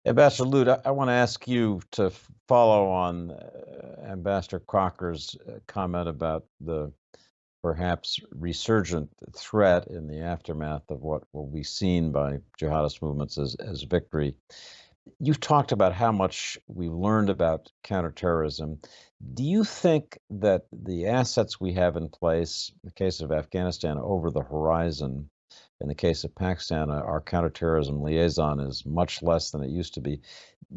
Ambassador Lute, I want to ask you to follow on Ambassador Crocker's comment about the perhaps resurgent threat in the aftermath of what will be seen by jihadist movements as victory. You've talked about how much we've learned about counterterrorism. Do you think that the assets we have in place, in the case of Afghanistan, over the horizon, in the case of Pakistan, our counterterrorism liaison is much less than it used to be.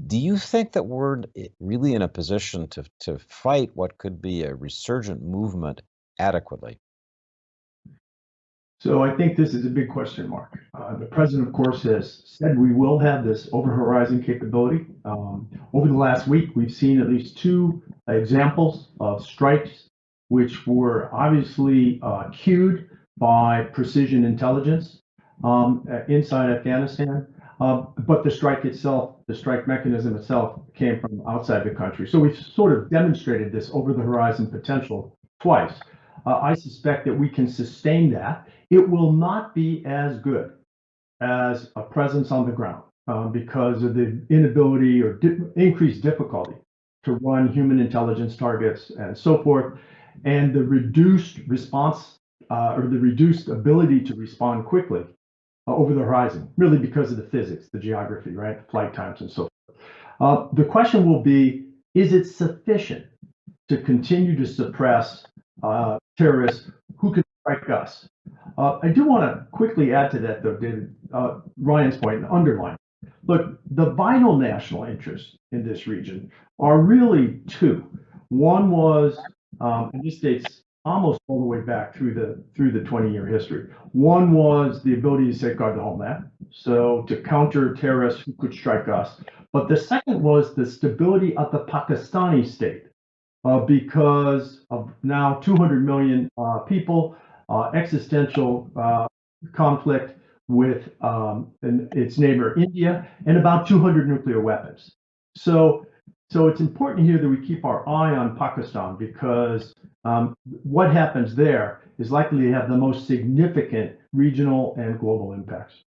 Do you think that we're really in a position to fight what could be a resurgent movement adequately? So I think this is a big question mark. The president, of course, has said we will have this over-horizon capability. Over the last week, we've seen at least two examples of strikes which were obviously cued by precision intelligence inside Afghanistan. But the strike itself, the strike mechanism itself, came from outside the country. So we've sort of demonstrated this over-the-horizon potential twice. I suspect that we can sustain that. It will not be as good as a presence on the ground because of the inability or increased difficulty to run human intelligence targets and so forth, and the reduced response or the reduced ability to respond quickly over the horizon, really because of the physics, the geography, right, flight times and so forth. The question will be, is it sufficient to continue to suppress terrorists who can strike us? I do want to quickly add to that, though, David, Ryan's point, and underline. Look, the vital national interests in this region are really two. One was, and this dates almost all the way back through the 20-year history. One was the ability to safeguard the homeland, so to counter terrorists who could strike us. But the second was the stability of the Pakistani state. Because of now 200 million people, existential conflict with its neighbor India, and about 200 nuclear weapons. So it's important here that we keep our eye on Pakistan because what happens there is likely to have the most significant regional and global impacts.